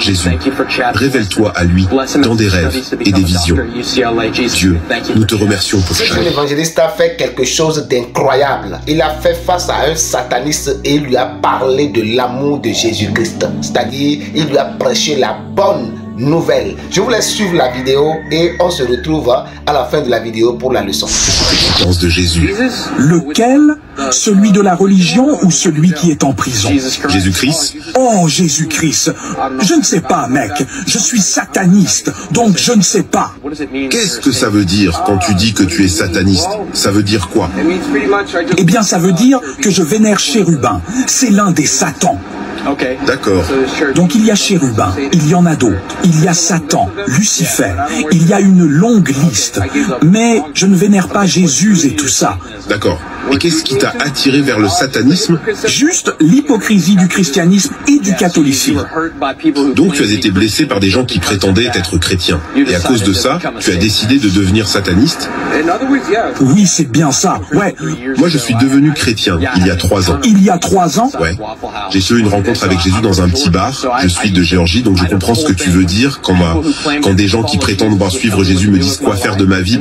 Jésus, révèle-toi à lui dans des rêves et des visions. Dieu, nous te remercions pour ça. L'évangéliste a fait quelque chose d'incroyable. Il a fait face à un sataniste et il lui a parlé de l'amour de Jésus-Christ. C'est-à-dire, il lui a prêché la bonne nouvelle. Je vous laisse suivre la vidéo et on se retrouve à la fin de la vidéo pour la leçon. L'existence de Jésus. Lequel? Celui de la religion ou celui qui est en prison? Jésus-Christ. Oh, Jésus-Christ. Je ne sais pas, mec. Je suis sataniste, donc je ne sais pas. Qu'est-ce que ça veut dire quand tu dis que tu es sataniste? Ça veut dire quoi? Eh bien, ça veut dire que je vénère Chérubin. C'est l'un des satans. D'accord. Donc il y a Chérubin, il y en a d'autres, il y a Satan, Lucifer, il y a une longue liste. Mais je ne vénère pas Jésus et tout ça. D'accord. Et qu'est-ce qui t'a attiré vers le satanisme? Juste l'hypocrisie du christianisme et du catholicisme. Donc tu as été blessé par des gens qui prétendaient être chrétiens. Et à cause de ça, tu as décidé de devenir sataniste? Oui, c'est bien ça, ouais. Moi, je suis devenu chrétien il y a 3 ans. Il y a 3 ans? Ouais. J'ai fait une rencontre avec Jésus dans un petit bar. Je suis de Géorgie, donc je comprends ce que tu veux dire quand des gens qui prétendent suivre Jésus me disent quoi faire de ma vie,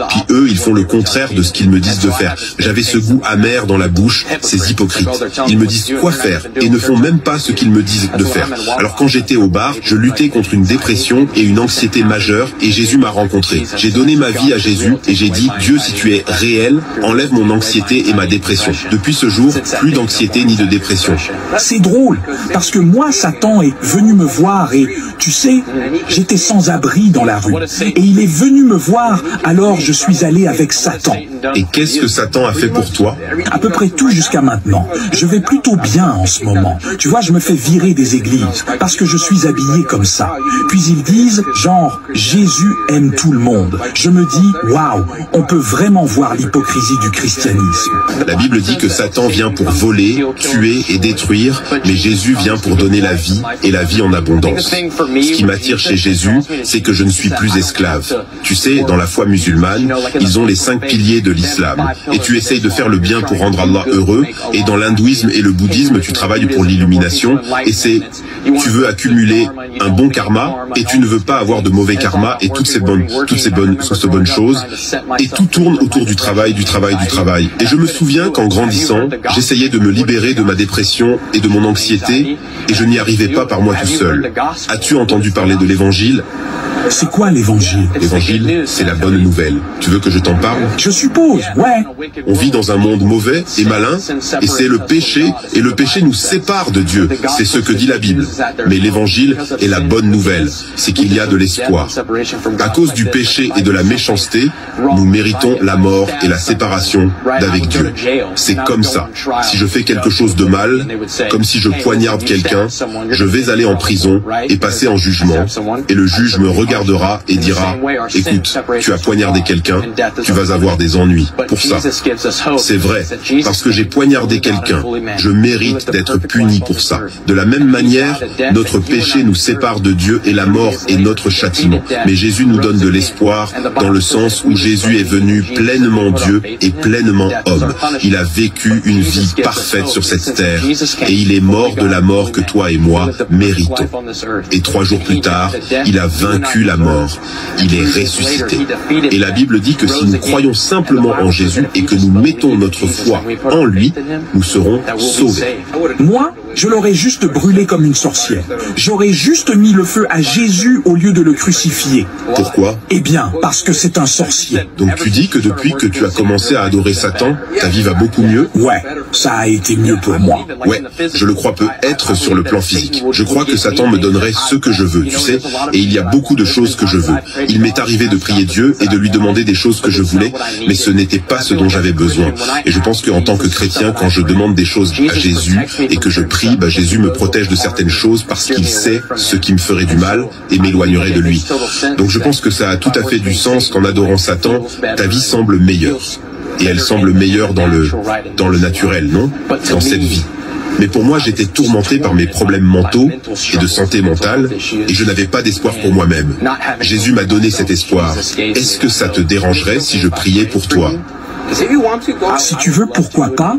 puis eux, ils font le contraire de ce qu'ils me disent de faire. J'avais ce goût amer dans la bouche, ces hypocrites. Ils me disent quoi faire et ne font même pas ce qu'ils me disent de faire. Alors quand j'étais au bar, je luttais contre une dépression et une anxiété majeure et Jésus m'a rencontré. J'ai donné ma vie à Jésus et j'ai dit, Dieu, si tu es réel, enlève mon anxiété et ma dépression. Depuis ce jour, plus d'anxiété ni de dépression. C'est drôle, parce que moi, Satan est venu me voir et, tu sais, j'étais sans abri dans la rue. Et il est venu me voir, alors je suis allé avec Satan. Et qu'est-ce que Satan a fait pour toi? À peu près tout jusqu'à maintenant. Je vais plutôt bien en ce moment. Tu vois, je me fais virer des églises, parce que je suis habillé comme ça. Puis ils disent, genre, Jésus aime tout le monde. Je me dis, waouh, on peut vraiment voir l'hypocrisie du christianisme. La Bible dit que Satan vient pour voler, tuer et détruire, mais Jésus vient pour donner la vie et la vie en abondance. Ce qui m'attire chez Jésus, c'est que je ne suis plus esclave. Tu sais, dans la foi musulmane, ils ont les 5 piliers de l'islam. Et tu essayes de faire le bien pour rendre Allah heureux, et dans l'hindouisme et le bouddhisme, tu travailles pour l'illumination, et tu veux accumuler un bon karma, et tu ne veux pas avoir de mauvais karma, et toutes ces bonnes choses, et tout tourne autour du travail. Et je me souviens qu'en grandissant, j'essayais de me libérer de ma dépression et de mon anxiété, et je n'y arrivais pas par moi tout seul. As-tu entendu parler de l'évangile? C'est quoi l'évangile? L'évangile, c'est la bonne nouvelle. Tu veux que je t'en parle? Je suppose, ouais. On vit dans un monde mauvais et malin, et c'est le péché, et le péché nous sépare de Dieu. C'est ce que dit la Bible. Mais l'évangile est la bonne nouvelle. C'est qu'il y a de l'espoir. À cause du péché et de la méchanceté, nous méritons la mort et la séparation d'avec Dieu. C'est comme ça. Si je fais quelque chose de mal, comme si je poignarde quelqu'un, je vais aller en prison et passer en jugement, et le juge me regardera et dira, écoute, tu as poignardé quelqu'un, tu vas avoir des ennuis pour ça. C'est vrai, parce que j'ai poignardé quelqu'un, je mérite d'être puni pour ça. De la même manière, notre péché nous sépare de Dieu et la mort est notre châtiment. Mais Jésus nous donne de l'espoir dans le sens où Jésus est venu pleinement Dieu et pleinement homme. Il a vécu une vie parfaite sur cette terre et il est mort de la mort que toi et moi méritons. Et 3 jours plus tard, il a vaincu la mort. Il est ressuscité. Et la Bible dit que si nous croyons simplement en Jésus et que nous mettons notre foi en lui, nous serons sauvés. Moi, je l'aurais juste brûlé comme une sorcière. J'aurais juste mis le feu à Jésus au lieu de le crucifier. Pourquoi? Eh bien, parce que c'est un sorcier. Donc tu dis que depuis que tu as commencé à adorer Satan, ta vie va beaucoup mieux? Ouais, ça a été mieux pour moi. Ouais, je le crois peut-être sur le plan physique. Je crois que Satan me donnerait ce que je veux, tu sais, et il y a beaucoup de choses que je veux. Il m'est arrivé de prier Dieu et de lui demander des choses que je voulais, mais ce n'était pas ce dont j'avais besoin. Et je pense qu'en tant que chrétien, quand je demande des choses à Jésus et que je prie, Jésus me protège de certaines choses parce qu'il sait ce qui me ferait du mal et m'éloignerait de lui. Donc je pense que ça a tout à fait du sens qu'en adorant Satan, ta vie semble meilleure. Et elle semble meilleure dans le naturel, non? Dans cette vie. Mais pour moi, j'étais tourmenté par mes problèmes mentaux et de santé mentale, et je n'avais pas d'espoir pour moi-même. Jésus m'a donné cet espoir. Est-ce que ça te dérangerait si je priais pour toi? Si tu veux, pourquoi pas?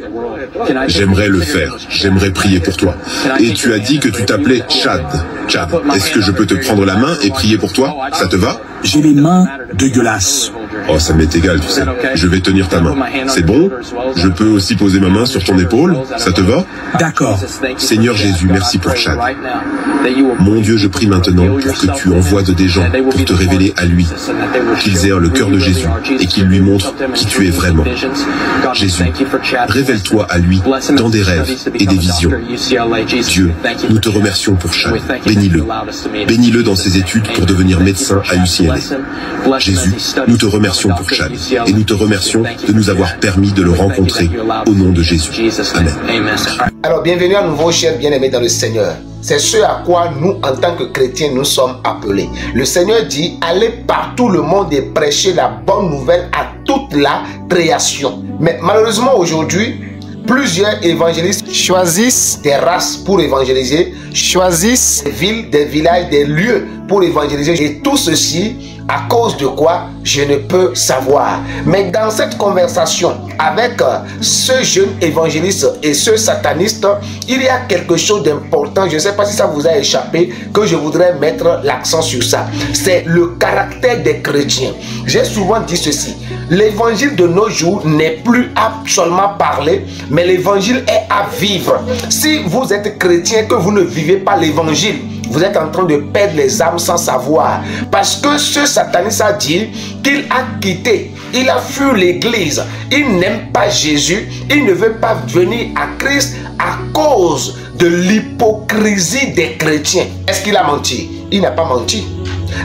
J'aimerais le faire. J'aimerais prier pour toi. Et tu as dit que tu t'appelais Chad. Chad, est-ce que je peux te prendre la main et prier pour toi? Ça te va? J'ai les mains dégueulasses. Oh, ça m'est égal, tu sais. Je vais tenir ta main. C'est bon? Je peux aussi poser ma main sur ton épaule? Ça te va? D'accord. Seigneur Jésus, merci pour Chad. Mon Dieu, je prie maintenant pour que tu envoies des gens pour te révéler à lui, qu'ils aient le cœur de Jésus et qu'ils lui montrent qui tu es vraiment. Jésus, révèle-toi à lui dans des rêves et des visions. Dieu, nous te remercions pour Chad. Bénis-le. Bénis-le dans ses études pour devenir médecin à UCLA. Jésus, nous te remercions pour Chad et nous te remercions de nous avoir permis de le rencontrer au nom de Jésus. Amen. Alors, bienvenue à nouveau, chers bien-aimés dans le Seigneur. C'est ce à quoi nous, en tant que chrétiens, nous sommes appelés. Le Seigneur dit, allez partout le monde et prêchez la bonne nouvelle à toute la création. Mais malheureusement, aujourd'hui, plusieurs évangélistes choisissent des races pour évangéliser, choisissent des villes, des villages, des lieux pour évangéliser. Et tout ceci, à cause de quoi, je ne peux savoir. Mais dans cette conversation avec ce jeune évangéliste et ce sataniste, il y a quelque chose d'important. Je ne sais pas si ça vous a échappé, que je voudrais mettre l'accent sur ça. C'est le caractère des chrétiens. J'ai souvent dit ceci. L'évangile de nos jours n'est plus à seulement parler, mais l'évangile est à vivre. Si vous êtes chrétien, que vous ne vivez pas l'évangile, vous êtes en train de perdre les âmes sans savoir. Parce que ce sataniste a dit qu'il a quitté, il a fui l'église. Il n'aime pas Jésus, il ne veut pas venir à Christ à cause de l'hypocrisie des chrétiens. Est-ce qu'il a menti? Il n'a pas menti.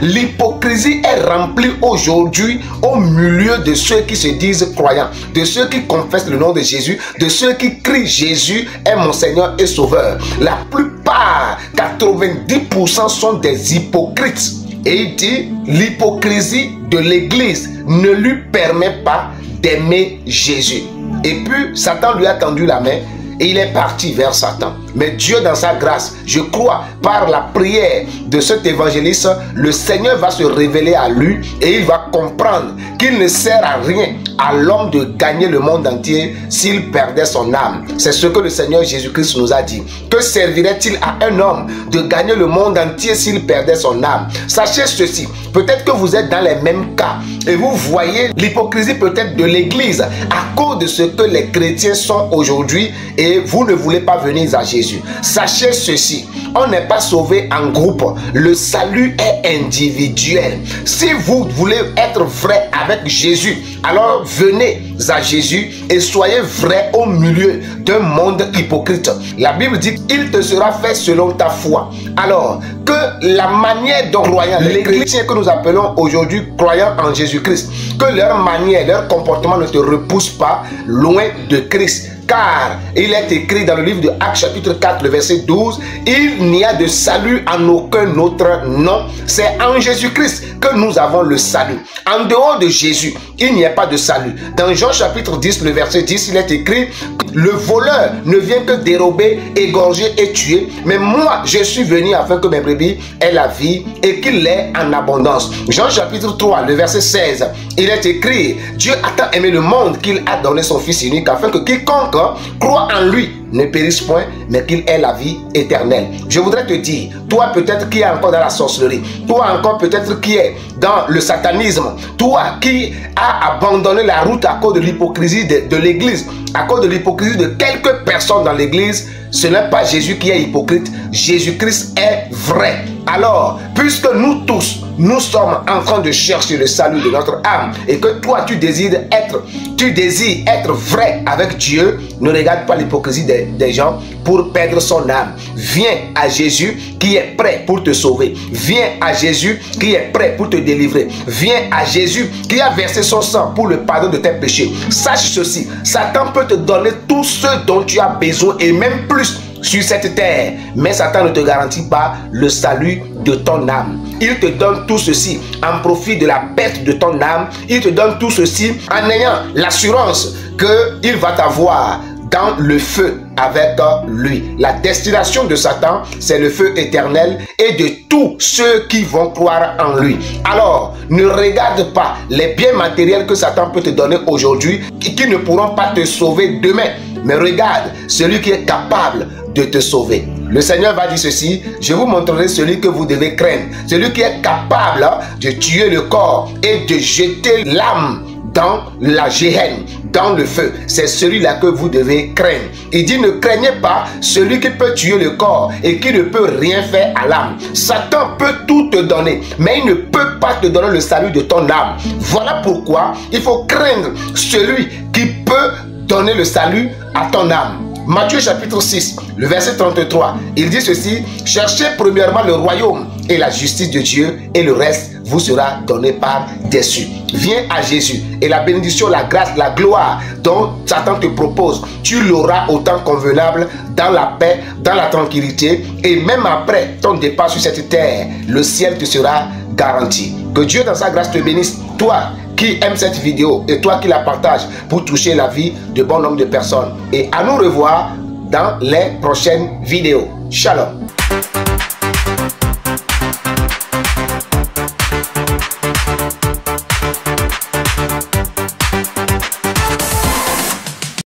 L'hypocrisie est remplie aujourd'hui au milieu de ceux qui se disent croyants, de ceux qui confessent le nom de Jésus, de ceux qui crient Jésus est mon Seigneur et Sauveur. La plupart, 90% sont des hypocrites. Et il dit, l'hypocrisie de l'église ne lui permet pas d'aimer Jésus. Et puis, Satan lui a tendu la main et il est parti vers Satan. Mais Dieu, dans sa grâce, je crois, par la prière de cet évangéliste, le Seigneur va se révéler à lui et il va comprendre qu'il ne sert à rien à l'homme de gagner le monde entier s'il perdait son âme. C'est ce que le Seigneur Jésus-Christ nous a dit. Que servirait-il à un homme de gagner le monde entier s'il perdait son âme? Sachez ceci, peut-être que vous êtes dans les mêmes cas et vous voyez l'hypocrisie peut-être de l'église à cause de ce que les chrétiens sont aujourd'hui et vous ne voulez pas venir à Jésus. Sachez ceci, on n'est pas sauvé en groupe, le salut est individuel. Si vous voulez être vrai avec Jésus, alors venez à Jésus et soyez vrai au milieu d'un monde hypocrite. La Bible dit qu'il te sera fait selon ta foi. Alors que la manière dont croyants, les chrétiens que nous appelons aujourd'hui croyants en Jésus-Christ, que leur manière, leur comportement ne te repousse pas loin de Christ. Car il est écrit dans le livre de Actes chapitre 4, le verset 12, il n'y a de salut en aucun autre nom. C'est en Jésus-Christ que nous avons le salut. En dehors de Jésus, il n'y a pas de salut. Dans Jean chapitre 10, le verset 10, il est écrit, le voleur ne vient que dérober, égorger et tuer. Mais moi, je suis venu afin que mes brebis aient la vie et qu'il l'ait en abondance. Jean chapitre 3, le verset 16, il est écrit, Dieu a tant aimé le monde qu'il a donné son Fils unique afin que quiconque croit en lui ne périsse point, mais qu'il ait la vie éternelle. Je voudrais te dire, toi peut-être qui est encore dans la sorcellerie, toi encore peut-être qui est dans le satanisme, toi qui a abandonné la route à cause de l'hypocrisie de l'église, à cause de l'hypocrisie de quelques personnes dans l'église, ce n'est pas Jésus qui est hypocrite, Jésus-Christ est vrai. Alors, puisque nous tous, nous sommes en train de chercher le salut de notre âme et que toi tu désires être vrai avec Dieu, ne regarde pas l'hypocrisie des gens pour perdre son âme. Viens à Jésus qui est prêt pour te sauver. Viens à Jésus qui est prêt pour te délivrer. Viens à Jésus qui a versé son sang pour le pardon de tes péchés. Sache ceci, Satan peut te donner tout ce dont tu as besoin et même plus sur cette terre, mais Satan ne te garantit pas le salut de ton âme. Il te donne tout ceci en profit de la perte de ton âme. Il te donne tout ceci en ayant l'assurance qu'il va t'avoir dans le feu avec lui. La destination de Satan, c'est le feu éternel et de tous ceux qui vont croire en lui. Alors, ne regarde pas les biens matériels que Satan peut te donner aujourd'hui et qui ne pourront pas te sauver demain. Mais regarde celui qui est capable de te sauver. Le Seigneur va dire ceci: je vous montrerai celui que vous devez craindre, celui qui est capable de tuer le corps et de jeter l'âme dans la géhenne, dans le feu. C'est celui-là que vous devez craindre. Il dit: ne craignez pas celui qui peut tuer le corps et qui ne peut rien faire à l'âme. Satan peut tout te donner, mais il ne peut pas te donner le salut de ton âme. Voilà pourquoi il faut craindre celui qui peut donner le salut à ton âme. Matthieu chapitre 6, le verset 33, il dit ceci: cherchez premièrement le royaume et la justice de Dieu, et le reste vous sera donné par-dessus. Viens à Jésus et la bénédiction, la grâce, la gloire dont Satan te propose, tu l'auras au temps convenable, dans la paix, dans la tranquillité, et même après ton départ sur cette terre, le ciel te sera garanti. Que Dieu dans sa grâce te bénisse, toi qui aime cette vidéo et toi qui la partages pour toucher la vie de bon nombre de personnes. Et à nous revoir dans les prochaines vidéos. Shalom.